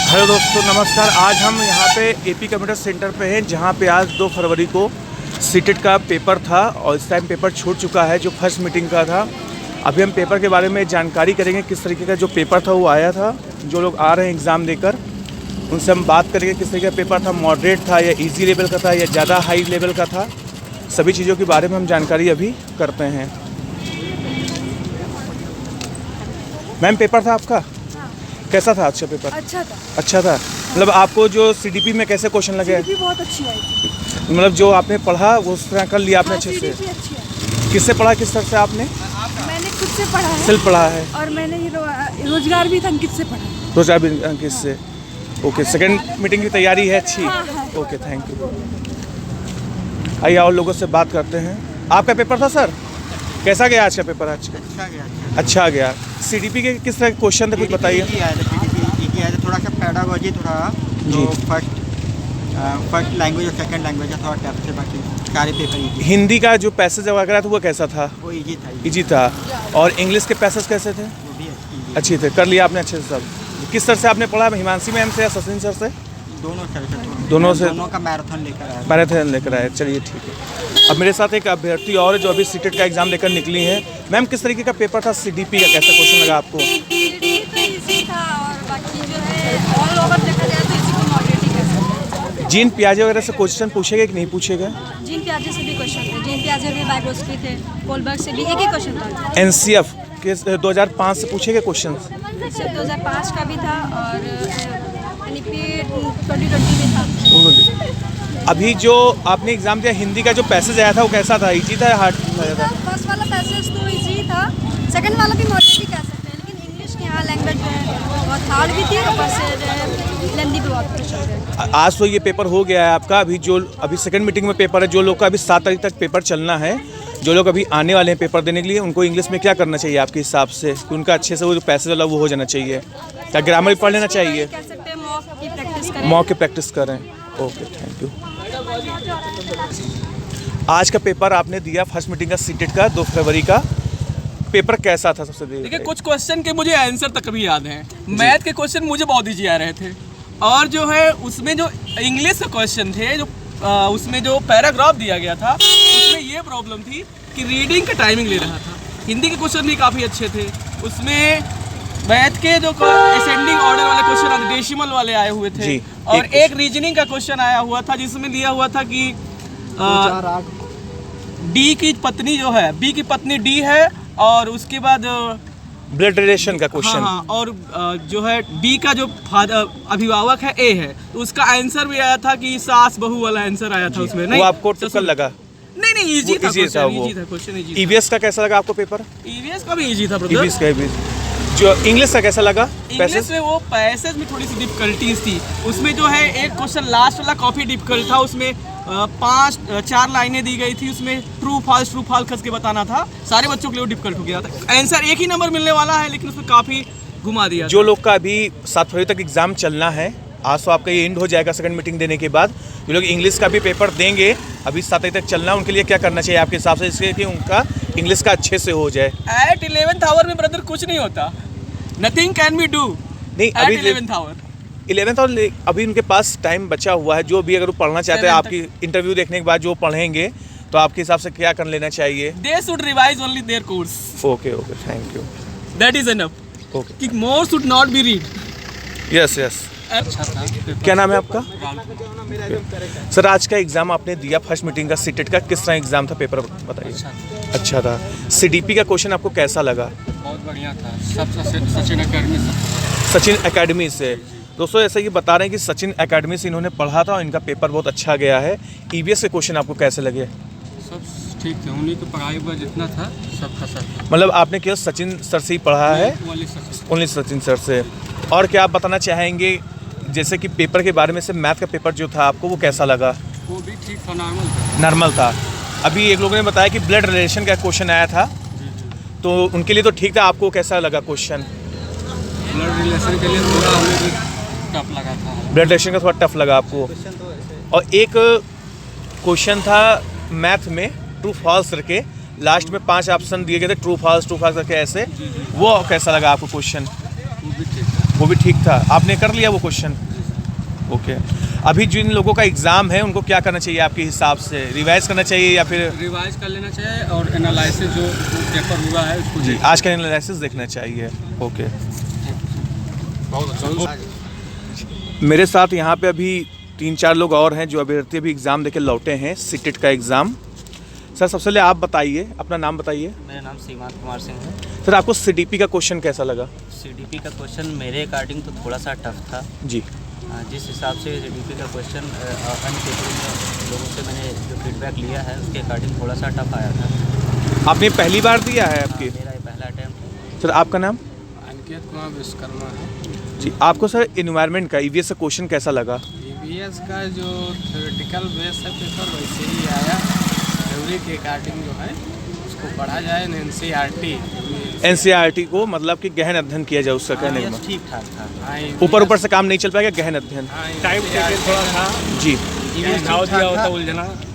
Hello दोस्तों, नमस्कार। आज हम यहाँ पे एपी कंप्यूटर सेंटर पे हैं, जहाँ पे आज 2 फरवरी को सीटेट का पेपर था और इस टाइम पेपर छूट चुका है, जो फर्स्ट मीटिंग का था। अभी हम पेपर के बारे में जानकारी करेंगे, किस तरीके का जो पेपर था वो आया था, जो लोग आ रहे हैं एग्ज़ाम देकर उनसे हम बात करेंगे किस तरीके का पेपर था, मॉडरेट था या ईजी लेवल का था या ज़्यादा हाई लेवल का था। सभी चीज़ों के बारे में हम जानकारी अभी करते हैं। मैम, पेपर था आपका? कैसा था? अच्छा पेपर? अच्छा था। मतलब आपको जो सीडीपी में कैसे क्वेश्चन लगे? सीडीपी बहुत अच्छी आई। मतलब जो आपने पढ़ा वो उस तरह कर लिया आपने अच्छे से? सीडीपी अच्छी है। किससे पढ़ा, किस तरह से आपने? मैंने खुद से पढ़ा है। सिर्फ पढ़ा है? और मैंने ये रोजगार भी अंकित से पढ़ा। रोजगार भी अंकित से। ओके, सेकंड मीटिंग की तैयारी है अच्छी? हाँ। Okay, thank you. आइए और लोगों से बात करते हैं। आपका पेपर था सर? कैसा गया आज का पेपर? आज का अच्छा गया। सीडीपी के किस तरह के क्वेश्चन थे, कुछ बताइए। थोड़ा सा पेडागोजी, थोड़ा जो फर्स्ट लैंग्वेज और सेकंड लैंग्वेज है थोड़ा टफ थे, बाकी सारे पेपर इजी। हिंदी का जो पैसेज वगैरह था वो कैसा था? वो इजी था। और इंग्लिश के पैसेज कैसे थे? वो भी अच्छे थे। कर लिया आपने अच्छे से सब? किस तरह से आपने पढ़ा? हिमांशी मैम से या सचिन सर से? दोनों से का मैराथन लेकर आए। चलिए ठीक है। अब मेरे साथ एक अभ्यर्थी और है जो अभी सीटेट का एग्जाम लेकर निकली है। मैम, किस तरीके का पेपर था? सीडीपी का कैसा क्वेश्चन लगा आपको? इजी था और बाकी जो है ऑल ओवर देखा जाए तो इसी को मॉडरेट ही कर सकते हैं। जीन पियाजे वगैरह से क्वेश्चन पूछेगा कि नहीं पूछेगा? जीन पियाजे से भी क्वेश्चन थे। जीन पियाजे भी बाइब्रोस्की थे, कोलबर्ग से भी एक ही क्वेश्चन था। एनसीएफ के 2005 से पूछेगा क्वेश्चन? 2005 का भी था और एनईपी 2020 में था। अभी जो आपने एग्जाम दिया, हिंदी का जो पैसेज आया था वो कैसा था? इजी था या हार्ड था? फर्स्ट वाला पैसेज तो इजी था, सेकंड वाला भी मॉडरेट ही कह सकते हैं, लेकिन इंग्लिश की यहाँ लैंग्वेज जो है बहुत हार्ड भी थी, ऊपर से जो है लेंदी भी बहुत क्वेश्चन है। आज तो ये पेपर हो गया है आपका। अभी सेकंड मीटिंग में पेपर है। जो लोग का अभी 7 तारीख तक पेपर चलना है, जो लोग अभी आने वाले हैं पेपर देने के लिए, उनको इंग्लिश में क्या करना चाहिए आपके हिसाब से कि उनका अच्छे से वो जो पैसेज वाला वो हो जाना चाहिए? क्या ग्रामर भी पढ़ लेना चाहिए? कह सकते हैं मॉक की प्रैक्टिस करें। Okay, thank you. आज का पेपर आपने दिया, फर्स्ट मीटिंग का सीटेट का 2 फरवरी का पेपर कैसा था? सबसे देखिए, कुछ क्वेश्चन के मुझे आंसर तक भी याद हैं। मैथ के क्वेश्चन मुझे बहुत ईजी आ रहे थे, और जो है उसमें जो इंग्लिश के क्वेश्चन थे, जो उसमें जो पैराग्राफ दिया गया था उसमें ये प्रॉब्लम थी कि रीडिंग का टाइमिंग ले रहा था। हिंदी के क्वेश्चन भी काफ़ी अच्छे थे। उसमें मैथ के जो असेंडिंग ऑर्डर वाले क्वेश्चन, डेसिमल वाले आए हुए थे, और एक रीजनिंग का क्वेश्चन आया हुआ था जिसमें दिया हुआ था कि डी की पत्नी जो है, बी की पत्नी डी है, और उसके बाद ब्लड रिलेशन का क्वेश्चन। हाँ, और जो है बी का जो अभिभावक है ए है, तो उसका आंसर भी आया था कि सास बहू वाला आंसर आया था उसमें। नहीं, वो आपको टिपिकल लगा? नहीं, इजी था क्वेश्चन। ईवीएस का कैसा लगा आपको पेपर? ईवीएस का भी इजी था। ईवीएस का भी। जो इंग्लिश का कैसा लगा? इंग्लिश में वो पैसेज में थोड़ी सी डिफिकल्टीज थी। उसमें जो है एक क्वेश्चन लास्ट वाला काफी डिफिकल्ट था। उसमें 4 लाइनें दी गई थी, उसमें ट्रू फॉल्स खस के बताना था। सारे बच्चों के लिए डिफिकल्ट हो गया था। आंसर एक ही नंबर मिलने वाला है, लेकिन उसमें काफी घुमा दिया। जो लोग का अभी 7 फरवरी तक एग्जाम चलना है, आज तो आपका ये एंड हो जाएगा सेकंड मीटिंग देने के बाद। जो लोग इंग्लिश का भी पेपर देंगे, अभी 7 तारीख तक चलना, उनके लिए क्या करना चाहिए आपके हिसाब से, इसलिए कि उनका इंग्लिश का अच्छे से हो जाए? एट 11th आवर में ब्रदर कुछ नहीं होता। Nothing can be do. नहीं, अभी 11th आवर 11th और अभी उनके पास टाइम बचा हुआ है। जो भी अगर वो पढ़ना चाहते हैं, आपकी इंटरव्यू देखने के बाद जो पढ़ेंगे, तो आपके हिसाब से क्या कर लेना चाहिए? They should revise only their course. Okay, thank you. That is enough. Okay, कि more should not be read. Yes. अच्छा था। क्या नाम है आपका? सर, आज का एग्जाम आपने दिया फर्स्ट मीटिंग का सीटेट का, किस तरह एग्जाम था? पेपर बताइए। अच्छा था। सीडीपी का क्वेश्चन आपको कैसा लगा? बहुत बढ़िया था। सब सचिन एकेडमी से। दोस्तों, ऐसा ये बता रहे हैं कि सचिन एकेडमी से इन्होंने पढ़ा था और इनका पेपर बहुत अच्छा गया है। ईवीएस के क्वेश्चन आपको कैसे लगे? सब ठीक थे। उन्हीं की पढ़ाई पर जितना था सब खसा था। मतलब आपने केवल सचिन सर से ही पढ़ा है? ओनली सचिन सर से। और क्या आप बताना चाहेंगे, जैसे कि पेपर के बारे में से मैथ का पेपर जो था आपको, वो कैसा लगा? वो भी ठीक था, नॉर्मल था। अभी एक लोगों ने बताया कि ब्लड रिलेशन का क्वेश्चन आया था, तो उनके लिए तो ठीक था। आपको कैसा लगा क्वेश्चन? ब्लड रिलेशन के लिए थोड़ा हमें भी टफ लगा था। ब्लड रिलेशन का थोड़ा टफ लगा आपको। और एक क्वेश्चन था मैथ में ट्रू फॉल्स करके, लास्ट में 5 ऑप्शन दिए गए थे, ट्रू फॉल्स करके ऐसे, वो कैसा लगा आपको क्वेश्चन? वो भी ठीक था। वो भी ठीक था, आपने कर लिया वो क्वेश्चन? ओके। अभी जिन लोगों का एग्ज़ाम है उनको क्या करना चाहिए आपके हिसाब से? रिवाइज करना चाहिए या फिर रिवाइज कर लेना चाहिए और एनालिसिस जो पेपर हुआ है उसको जी आज का एनालिसिस देखना चाहिए। ओके। बहुत अच्छा। मेरे साथ यहाँ पे अभी 3-4 लोग और हैं जो अभ्यर्थी अभी एग्ज़ाम देके लौटे हैं, सीटेट का एग्ज़ाम। सर सबसे पहले आप बताइए, अपना नाम बताइए। मेरा नाम सीमांत कुमार सिंह है। सर आपको सीडीपी का क्वेश्चन कैसा लगा? सीडीपी का क्वेश्चन मेरे अकॉर्डिंग तो थोड़ा सा टफ था। जी। जिस हिसाब से सीडीपी का क्वेश्चन अन्य पेपरों में लोगों से मैंने जो फीडबैक लिया है उसके अकॉर्डिंग थोड़ा सा टफ आया था। आपने पहली बार दिया है आपकी? मेरा ये पहला अटैम्प्ट है। सर आपका नाम? अनिकेत कुमार विश्वकर्मा है। जी। आपको सर इन्वायरमेंट का ईवीएस का क्वेश्चन कैसा लगा? ईवीएस का जो थ्योरेटिकल बेस है पेपर वैसे ही आया, थ्योरी के अकॉर्डिंग जो है उसको पढ़ा जाए। एनसीईआरटी को मतलब कि गहन अध्ययन किया जाए, उसका कहने का ठीक ठाक था। ऊपर ऊपर से काम नहीं चल पाएगा, गहन अध्ययन। टाइम टेकन थोड़ा था जी।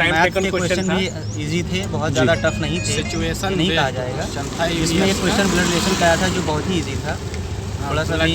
मैथ के क्वेश्चन भी इजी थे, बहुत ज़्यादा टफ नहीं थे। सिचुएशन नहीं कहा जाएगा। इसमें एक क्वेश्चन ब्लड रिलेशन का आया था जो बहुत ही इजी था, थोड़ा सा भी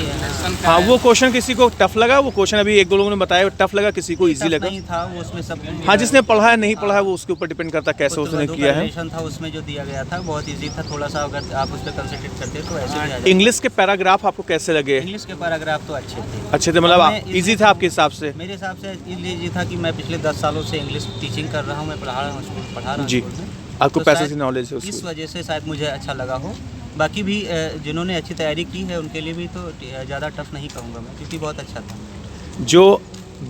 हाँ वो क्वेश्चन किसी को टफ लगा, वो क्वेश्चन अभी एक दो लोगों ने बताया टफ लगा, किसी को इजी लगा। नहीं था वो, उसमें सब हाँ जिसने पढ़ा है नहीं पढ़ा है वो उसके ऊपर डिपेंड करता है कैसे उसने किया है। था उसमें जो दिया गया था बहुत इजी था, थोड़ा सा अगर आप उस पर कंसंट्रेट करते तो ऐसे भी आ जाता। इंग्लिश के पैराग्राफ आपको कैसे लगे? इंग्लिश के पैराग्राफ तो अच्छे थे। अच्छे थे मतलब इजी था आपके हिसाब से? मेरे हिसाब से इसलिए इजी था कि मैं पिछले 10 सालों से इंग्लिश टीचिंग कर रहा हूँ, मैं पढ़ा रहा हूँ जी। स्कूल में। आपको तो पैसे शायद की नॉलेज है इस उसकी। वजह से शायद मुझे अच्छा लगा हो। बाकी भी जिन्होंने अच्छी तैयारी की है उनके लिए भी तो ज़्यादा टफ नहीं कहूँगा मैं, क्योंकि बहुत अच्छा था। जो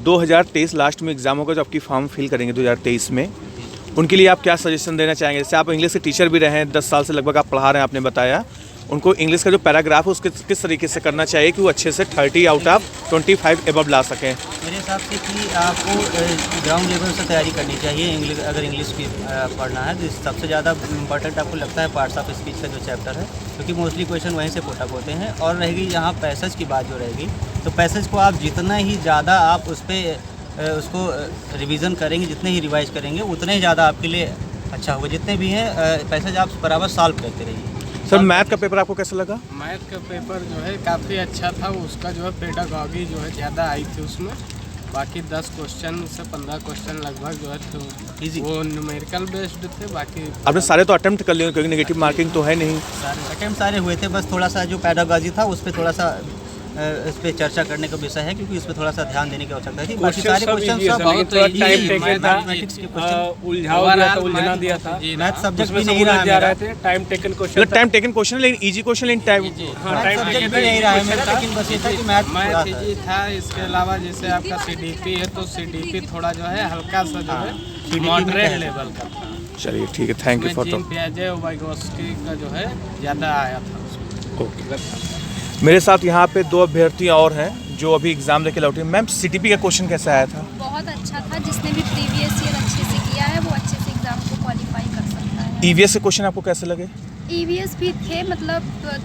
2023 लास्ट में एग्जाम होगा, जो आपकी फॉर्म फिल करेंगे 2023 में, उनके लिए आप क्या सजेशन देना चाहेंगे? जैसे आप इंग्लिश के टीचर भी रहे हैं, 10 साल से लगभग आप पढ़ा रहे हैं, आपने बताया उनको इंग्लिश का जो पैराग्राफ है उसके किस तरीके से करना चाहिए कि वो अच्छे से 30 आउट ऑफ 25 एबव ला सकें? मेरे हिसाब से कि आपको ग्राउंड लेवल से तैयारी करनी चाहिए। इंग्लिश अगर इंग्लिश की पढ़ना है तो सबसे ज़्यादा इंपॉर्टेंट आपको लगता है पार्ट्स ऑफ स्पीच का जो चैप्टर है, क्योंकि मोस्टली क्वेश्चन वहीं से पुटअप होते हैं। और रहेगी यहाँ पैसेज की बात जो रहेगी, तो पैसेज को आप जितना ही ज़्यादा आप उस पर उसको रिवीजन करेंगे, जितने ही रिवाइज करेंगे उतने ही ज़्यादा आपके लिए अच्छा होगा। जितने भी हैं पैसेज आप बराबर सॉल्व करते रहिए। सर मैथ का पेपर आपको कैसा लगा? मैथ का पेपर जो है काफ़ी अच्छा था, उसका जो है पेडागॉजी जो है ज़्यादा आई थी उसमें। बाकी 10 क्वेश्चन से 15 क्वेश्चन लगभग जो है तो इजी वो न्यूमेरिकल बेस्ड थे। बाकी आपने सारे तो अटेम्प्ट कर लिए क्योंकि नेगेटिव मार्किंग तो है नहीं। सारे अटेम्प्ट सारे हुए थे, बस थोड़ा सा जो पैडागॉजी था उस पर थोड़ा सा इस पे चर्चा करने का विषय है, क्योंकि इस पे थोड़ा सा ध्यान देने की आवश्यकता थी। बाकी सारे क्वेश्चन सब बहुत टाइम टेकन था, मैथमेटिक्स के क्वेश्चन उलझना दिया था। मैथ सब्जेक्ट भी नहीं रहा मेरा। टाइम टेकन क्वेश्चन मतलब टाइम टेकन क्वेश्चन लेकिन इजी क्वेश्चन लेकिन टाइम मैथ सब्जेक्ट भी नहीं रहा है मेरा, लेकिन बस ये था कि मैथ इजी था। इसके अलावा जैसे आपका सीडीपी है तो सीडीपी थोड़ा जो है हल्का सा जो है मॉडरेट लेवल का था। चलिए ठीक है, थैंक यू फॉर जीन पियाजे और वाइगोस्की का जो है ज़्यादा आया था उसमें। ओके। मेरे साथ यहाँ पे 2 अभ्यर्थी और हैं जो अभी एग्जाम देके लौटे। मैम सीटीपी का क्वेश्चन कैसा आया था? बहुत अच्छा था, जिसने भी प्रीवियस ईयर अच्छे से किया है वो अच्छे से एग्ज़ाम को क्वालिफाई कर सकता है। ईवीएस के क्वेश्चन आपको कैसे लगे? ईवीएस भी थे, मतलब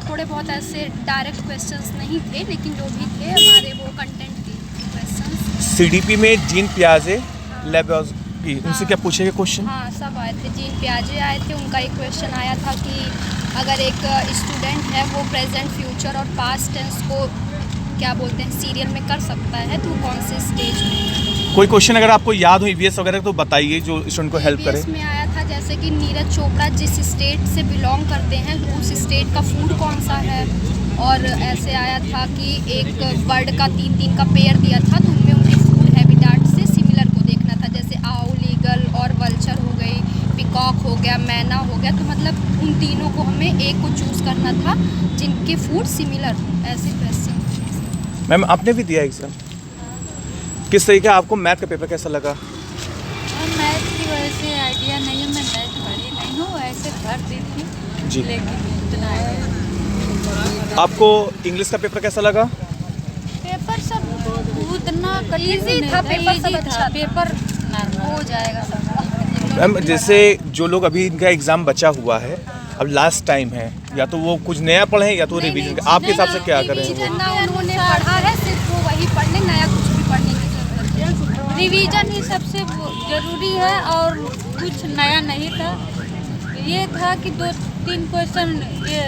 थोड़े बहुत ऐसे डायरेक्ट क्वेश्चंस नहीं थे, लेकिन जो भी थे हमारे वो कंटेंट के क्वेश्चंस। सीडीपी में जीन पियाजे लेबोरेटरी उनसे क्या पूछेगा क्वेश्चन? हाँ सब आए थे, जीन पियाजे आए थे। उनका एक क्वेश्चन आया था कि अगर एक स्टूडेंट है वो प्रेजेंट, फ्यूचर और पास्ट टेंस को क्या बोलते हैं सीरियल में कर सकता है, तो कौन से स्टेज में? कोई क्वेश्चन अगर आपको याद हो ईवीएस वगैरह तो बताइए जो स्टूडेंट को हेल्प करे। में आया था जैसे कि नीरज चोपड़ा जिस स्टेट से बिलोंग करते हैं उस स्टेट का फूड कौन सा है। और ऐसे आया था कि एक बर्ड का 3 का पेयर दिया था, तो उनमें उनके फूड हैबिटाट से सिमिलर को देखना था। जैसे आउल, ईगल और वल्चर हो गई, पिकॉक हो गया, मैना हो गया। तो मतलब उन तीनों को हमें एक को चूज़ करना था जिनके फूड सिमिलर हो, ऐसे क्वेश्चन। मैम आपने भी दिया एग्जाम, किस तरीके आपको मैथ का पेपर कैसा लगा? मैथ की वजह से आइडिया नहीं है, मैं मैथ पढ़ी नहीं हूँ, ऐसे भर दी थी जी। लेकिन इतना आइडिया। आपको इंग्लिश का पेपर कैसा लगा? पेपर सब उतना इजी था, पेपर सब अच्छा था। पेपर हो जाएगा सब। मैम जैसे जो लोग अभी इनका एग्ज़ाम बचा हुआ है, अब लास्ट टाइम है, या तो वो कुछ नया पढ़ें या तो रिवीजन करें, आपके हिसाब से क्या करें? जितना उन्होंने पढ़ा है सिर्फ वो वही पढ़ लें, नया कुछ भी पढ़ने की जरूरत है। रिवीजन ही सबसे ज़रूरी है और कुछ नया नहीं था। ये था कि 2-3 क्वेश्चन ये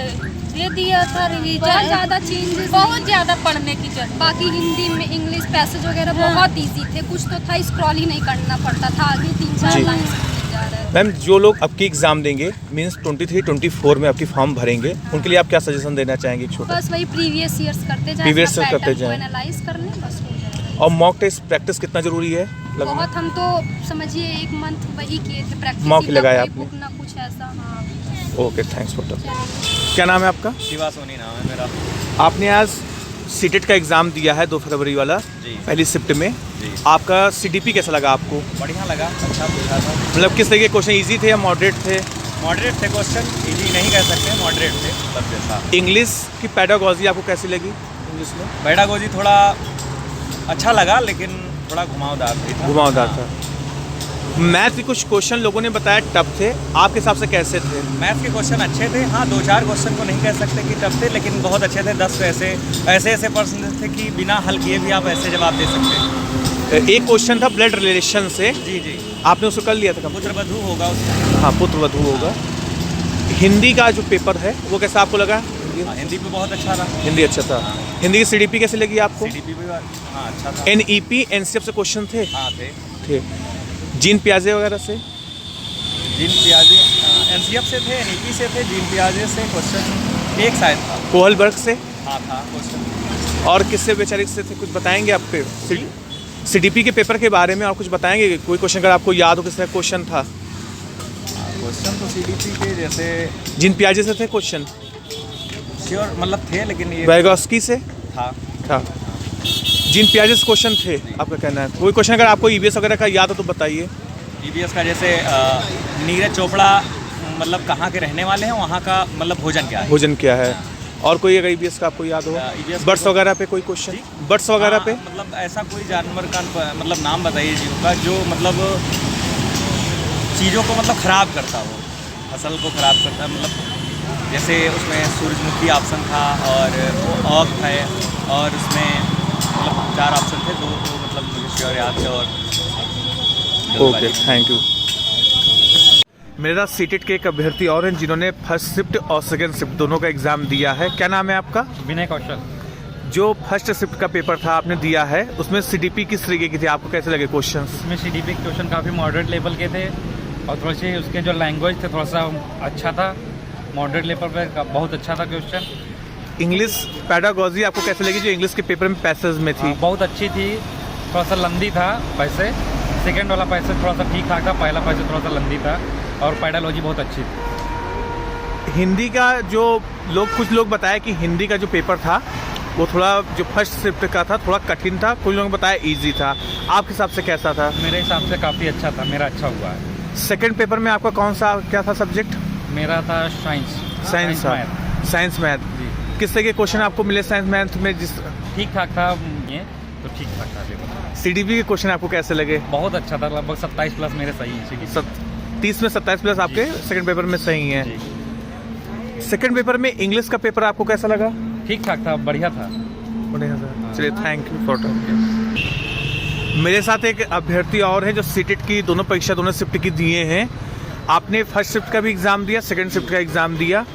दे दिया था बहुत रिवीजन, ज़्यादा चेंजेस बहुत ज़्यादा पढ़ने की जरूरत। बाकी हिंदी में इंग्लिश पैसेज वगैरह बहुत इजी थे, कुछ तो था स्क्रॉल ही नहीं करना पड़ता था, आगे 3-4 जी। लाइन जा रहा है। मैम जो लोग आपकी एग्ज़ाम देंगे मीन्स 23-24 में आपकी फॉर्म भरेंगे, उनके लिए आप क्या सजेशन देना चाहेंगे? छोटा बस वही प्रीवियस ईयर्स करते जाएं, Previous year करते जाएं। एनालाइज कर लें, बस हो जाएगा। और मॉक टेस्ट प्रैक्टिस कितना ज़रूरी है लगभग? बहुत, हम तो समझिए 1 मंथ वही किए थे प्रैक्टिस, Mock ही लगाया ना कोई आपने? बुक ना कुछ ऐसा। हाँ ओके, थैंक्स फॉर टॉक। क्या नाम है आपका? शिवा सोनी नाम है मेरा। आपने आज सीटेट का एग्ज़ाम दिया है 2 फरवरी वाला, जी। पहली शिफ्ट में। जी। आपका CDP कैसा लगा आपको? बढ़िया लगा, अच्छा पूछा था। मतलब किस तरह के क्वेश्चन ईजी थे या मॉडरेट थे? मॉडरेट थे क्वेश्चन, इजी नहीं कह सकते, मॉडरेट थे सब जैसा। इंग्लिश की पेडागॉजी आपको कैसी लगी इंग्लिश में? पेडागोजी थोड़ा अच्छा लगा, लेकिन थोड़ा घुमावदार भी था। घुमावदार हाँ। था। मैथ के कुछ क्वेश्चन लोगों ने बताया टफ थे, आपके हिसाब से कैसे थे? मैथ के क्वेश्चन अच्छे थे, हाँ 2-4 क्वेश्चन को नहीं कह सकते कि टफ थे, लेकिन बहुत अच्छे थे। 10 ऐसे प्रश्न थे कि बिना हल किए भी आप ऐसे जवाब दे सकते हैं। एक क्वेश्चन था ब्लड रिलेशन से, जी जी। आपने उसको कर लिया था कम? पुत्र वधू होगा उसमें। हाँ, पुत्र वधू होगा। हिंदी का जो पेपर है वो कैसा आपको लगा? हाँ, हिंदी भी बहुत अच्छा था। हिंदी अच्छा था। हिंदी की CDP कैसी लगी आपको? CDP भी हाँ अच्छा था। NEP NCF से क्वेश्चन थे? हाँ थे। जीन पियाजे वगैरह से? जीन पियाजे NCF से थे, NEP से थे, जीन पियाजे से क्वेश्चन एक शायद था। कोहलबर्ग से? हाँ था क्वेश्चन। और किससे वैचारिक से थे, कुछ बताएंगे आपके CDP के पेपर के बारे में? और कुछ बताएंगे कोई क्वेश्चन अगर आपको याद हो किस तरह क्वेश्चन था? क्वेश्चन तो CDP के जैसे जीन पियाजे से थे क्वेश्चन? श्योर मतलब थे, लेकिन ये वैगोस्की से था। जीन पियाजे से क्वेश्चन थे आपका कहना है? कोई क्वेश्चन अगर आपको EVS वगैरह का याद हो तो बताइए। EVS का जैसे नीरज चोपड़ा मतलब कहाँ के रहने वाले हैं, वहाँ का मतलब भोजन क्या है। भोजन क्या है? और कोई अगर EVS का आपको याद हो? EVS बर्ड्स वगैरह पे कोई क्वेश्चन? बर्ड्स वगैरह पे? मतलब ऐसा कोई जानवर का मतलब नाम बताइए जीव का जो मतलब चीज़ों को मतलब ख़राब करता हो, फसल को ख़राब करता है। मतलब जैसे उसमें सूरजमुखी ऑप्शन था और ऑक है, और उसमें मतलब 4 ऑप्शन थे, 2 तो मतलब मुझे श्योर याद है। और ओके, थैंक यू। मेरा सीटेट के एक अभ्यर्थी और हैं जिन्होंने फर्स्ट शिफ्ट और सेकंड शिफ्ट दोनों का एग्ज़ाम दिया है। क्या नाम है आपका? विनय कौशल। जो फर्स्ट शिफ्ट का पेपर था आपने दिया है, उसमें CDP किस तरीके की थी, आपको कैसे लगे क्वेश्चन? उसमें CDP के क्वेश्चन काफ़ी मॉडरेट लेवल के थे, और थोड़े से उसके जो लैंग्वेज थे थोड़ा सा अच्छा था, मॉडरेट लेवल पे बहुत अच्छा था क्वेश्चन। इंग्लिश पेडागॉजी आपको कैसे लगी जो इंग्लिश के पेपर में पैसेज में थी? बहुत अच्छी थी, थोड़ा सा लंबी था पैसे। सेकंड वाला पैसे थोड़ा सा ठीक ठाक था, पहला पैसे थोड़ा सा लंबी था, और पेडालॉजी बहुत अच्छी थी। हिंदी का जो कुछ लोग बताया कि हिंदी का जो पेपर था वो थोड़ा जो फर्स्ट शिफ्ट का था थोड़ा कठिन था, कुछ लोगों ने बताया ईजी था। आपके हिसाब से कैसा था? मेरे हिसाब से काफ़ी अच्छा था, मेरा अच्छा हुआ है। सेकंड पेपर में आपका कौन सा क्या था सब्जेक्ट? मेरा था साइंस साइंस साइंस मैथ। जी। किस तरह के क्वेश्चन आपको मिले साइंस मैथ में? जिस ठीक ठाक था ये, तो ठीक ठाक था पेपर। CDP के क्वेश्चन आपको कैसे लगे? बहुत अच्छा था, लगभग 27 प्लस मेरे सही हैं। 30 में 27 प्लस आपके सेकंड पेपर में सही है। सेकंड पेपर में इंग्लिश का पेपर आपको कैसा लगा? ठीक ठाक था, बढ़िया था। बढ़िया था। चलिए, थैंक यू फॉर टॉकिंग। मेरे साथ एक अभ्यर्थी और है जो सीटेट की दोनों परीक्षा दोनों शिफ्ट की दिए हैं। आपने फर्स्ट शिफ्ट का भी एग्ज़ाम दिया, सेकंड शिफ्ट का एग्ज़ाम दिया।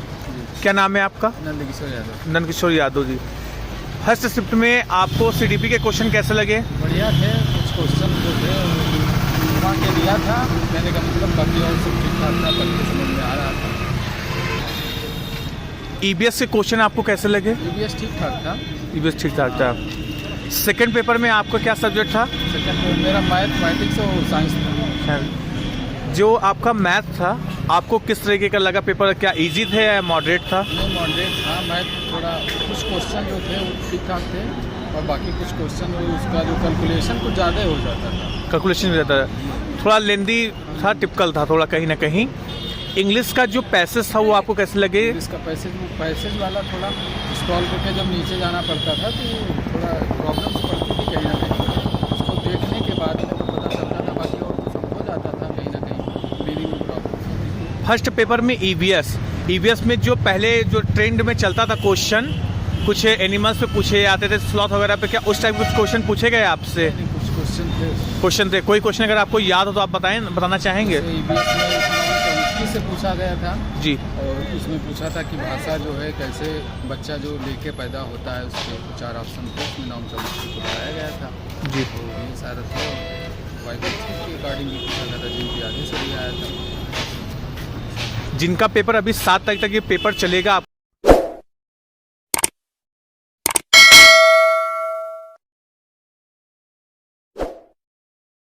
क्या नाम है आपका? नंदकिशोर यादव जी। फर्स्ट शिफ्ट में आपको CDP के क्वेश्चन कैसे लगे? बढ़िया थे, कुछ क्वेश्चन जो थे घुमा के दिया था, मैंने का मतलब बाकी और सब ठीक ठाक था, पढ़ के समझ में आ रहा था। EVS के क्वेश्चन आपको कैसे लगे? EVS ठीक ठाक था। EVS ठीक ठाक था। सेकंड पेपर में आपका क्या सब्जेक्ट था? सेकंड में मेरा मैथमेटिक्स और साइंस था। जो आपका मैथ था आपको किस तरीके का लगा पेपर? क्या इजी थे या मॉडरेट था? नहीं, मॉडरेट था। मैथ थोड़ा कुछ क्वेश्चन जो थे वो ठीक ठाक थे, और बाकी कुछ क्वेश्चन उसका जो कैलकुलेशन कुछ ज़्यादा हो जाता था। कैलकुलेशन हो जाता था, थोड़ा लेंदी था, टिपिकल था थोड़ा कहीं ना कहीं। इंग्लिश का जो पैसेज था वो आपको कैसे लगे? इसका पैसेज वाला थोड़ा स्क्रॉल करके जब नीचे जाना पड़ता था तो थोड़ा प्रॉब्लम्स पड़ती थी कहीं ना कहीं। उसको देखने के बाद में तो पता चलता था, बाकी और तो सब हो जाता था कहीं ना कहीं। मेरी वो प्रॉब्लम। फर्स्ट पेपर में EVS में जो पहले जो ट्रेंड में चलता था क्वेश्चन, कुछ एनिमल्स पे पूछे जाते थे, स्लॉथ वगैरह पे, क्या उस टाइप कुछ क्वेश्चन पूछे गए आपसे? कुछ क्वेश्चन थे। कोई क्वेश्चन अगर आपको याद हो तो आप बताना चाहेंगे? EVS में जीएसटी से पूछा गया था जी और उसमें पूछा था कि भाषा जो है कैसे बच्चा जो लेके पैदा होता है उसके 4 ऑप्शन थे, उसमें नाम चौधरी को बताया गया था। जी तो ये सारा था वाइब्रेट के अकॉर्डिंग भी पूछा गया था, जिनकी आगे से भी आया था। जिनका पेपर अभी 7 तारीख तक ये पेपर चलेगा।